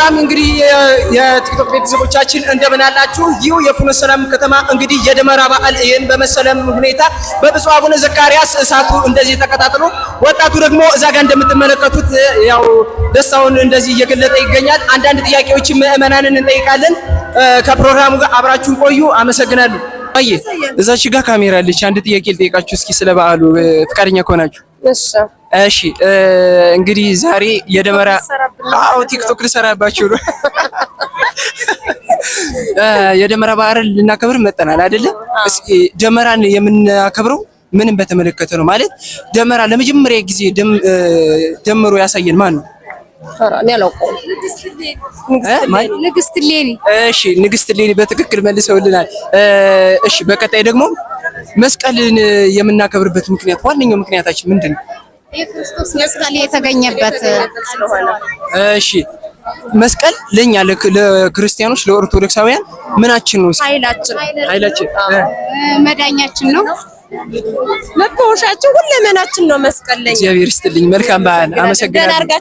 ሰላም እንግዲህ የቲክቶክ ቤተሰቦቻችን እንደምን አላችሁ? ይህ የፍኖተ ሰላም ከተማ እንግዲህ የደመራ በዓል ይሄን በመሰለም ሁኔታ በብፁዕ አቡነ ዘካርያስ እሳቱ እንደዚህ ተቀጣጥሎ ወጣቱ ደግሞ እዛ ጋር እንደምትመለከቱት ያው ደስታውን እንደዚህ እየገለጠ ይገኛል። አንዳንድ ጥያቄዎችን ምዕመናንን እንጠይቃለን። ከፕሮግራሙ ጋር አብራችሁን ቆዩ። አመሰግናለሁ። አይ እዛች ጋር ካሜራ አለች። አንድ ጥያቄ ልጠይቃችሁ እስኪ ስለ በዓሉ ፍቃደኛ ከሆናችሁ። እሺ እንግዲህ ዛሬ የደመራ ቲክቶክ ልሰራባችሁ ነው። የደመራ በዓልን ልናከብር መጠናል አይደለ? እስኪ ደመራን የምናከብረው ምንም በተመለከተ ነው ማለት ደመራ ለመጀመሪያ ጊዜ ደምሮ ያሳየን ማን ነው? እኔ አላውቀውም። ንግስት ሌኒ። እሺ ንግስት ሌኒ በትክክል መልሰውልናል። እሺ በቀጣይ ደግሞ መስቀልን የምናከብርበት ምክንያት ዋነኛው ምክንያታችን ምንድን ነው? የክርስቶስ መስቀል የተገኘበት ስለሆነ። እሺ መስቀል ለኛ ለክርስቲያኖች ለኦርቶዶክሳውያን ምናችን ነው? ኃይላችን መዳኛችን ነው። መፈወሻችን ሁለመናችን ነው መስቀል ለኛ። እግዚአብሔር ይስጥልኝ። መልካም በዓል። አመሰግናለሁ።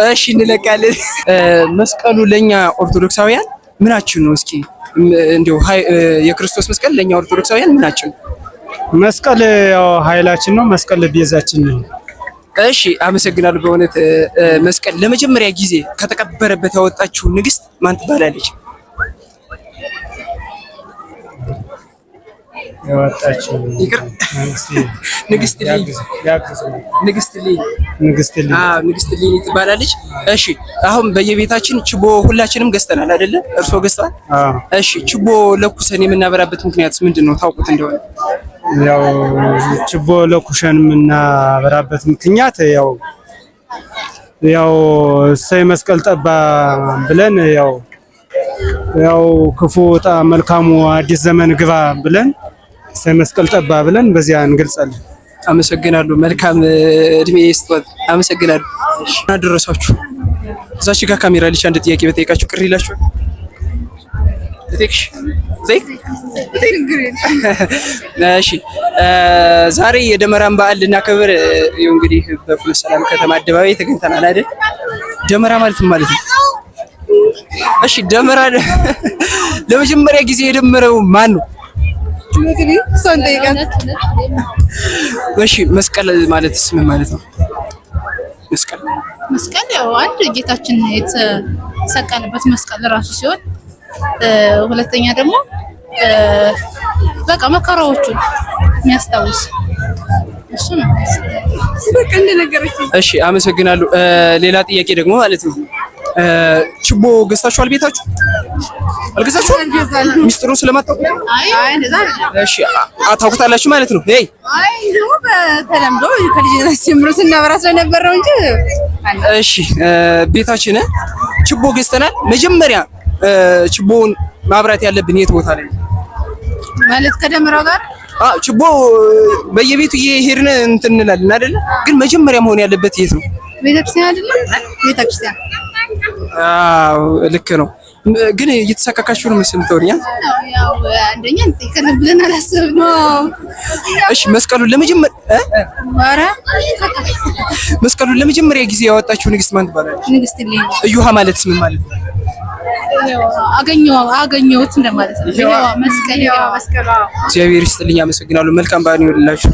እሺ እንለቃለን። መስቀሉ ለኛ ኦርቶዶክሳውያን ምናችን ነው? እስኪ እንደው የክርስቶስ መስቀል ለኛ ኦርቶዶክሳውያን ምናችን ነው? መስቀል ያው ኃይላችን ነው። መስቀል ቤዛችን ነው። እሺ አመሰግናለሁ። በእውነት መስቀል ለመጀመሪያ ጊዜ ከተቀበረበት ያወጣችው ንግስት ማን ትባላለች? ያወጣችው ንግስት ሌኒ ትባላለች። እሺ አሁን በየቤታችን ችቦ ሁላችንም ገዝተናል አይደለ? እርሶ ገዝተዋል? እሺ ችቦ ለኩሰን የምናበራበት ምክንያት ምንድነው ታውቁት እንደሆነ? ያው ችቦ ለኩሸን የምናበራበት ምክንያት ያው እሰይ መስቀል ጠባ ብለን ያው ክፉ መልካሙ አዲስ ዘመን ግባ ብለን እሰይ መስቀል ጠባ ብለን በዚያ እንገልጻለን። አመሰግናለሁ። መልካም እድሜ ይስጥዎት። አመሰግናለሁ። እሺ አደረሳችሁ። እዛች ጋር ካሜራ ልጅ አንድ ጥያቄ በጠይቃችሁ ቅር ይላችኋል? እሺ ዛሬ የደመራን በዓል ልናከብር እንግዲህ በፍኖተ ሰላም ከተማ አደባባይ ተገኝተናል አይደል? ደመራ ማለት ምን ማለት ነው? እሺ ደመራ ለመጀመሪያ ጊዜ የደመረው ማን ነው? እሺ መስቀል ማለትስ ምን ማለት ነው? መስቀል ያው አንድ ጌታችን የተሰቀለበት መስቀል ራሱ ሲሆን ሁለተኛ ደግሞ በቃ መከራዎቹን የሚያስታውስ እሱ ነው። እሺ አመሰግናለሁ። ሌላ ጥያቄ ደግሞ ማለት ነው ችቦ ገዝታችኋል? ቤታችሁ አልገዛችሁም? ሚስጥሩን ስለማታውቁ እሺ አታውቁታላችሁ ማለት ነው። በተለምዶ ከልጅነት ጀምሮ ስናበራ ስለነበር ነው እንጂ። እሺ ቤታችን ችቦ ገዝተናል። መጀመሪያ ችቦውን ማብራት ያለብን የት ቦታ ላይ ማለት ከደመራው ጋር? ችቦ በየቤቱ እየሄድን እንትን እንላለን አይደለ? ግን መጀመሪያ መሆን ያለበት የት ነው? ቤተክርስቲያን አይደለ? ቤተክርስቲያን። ልክ ነው። ግን እየተሳካካችሁ ነው መሰለኝ። ያው አንደኛ እንጠይቀን ብለን አላሰብነው። እሺ መስቀሉን ለመጀመሪያ ጊዜ ያወጣችው ንግስት ማን ትባላለች? ንግስት ሌኒ። እዩሃ ማለት ምን ማለት ነው? አገኘሁት እንደማለት ነው። መስቀል። እግዚአብሔር ይስጥልኝ። አመሰግናለሁ። መልካም በዓል ይሁንላችሁ።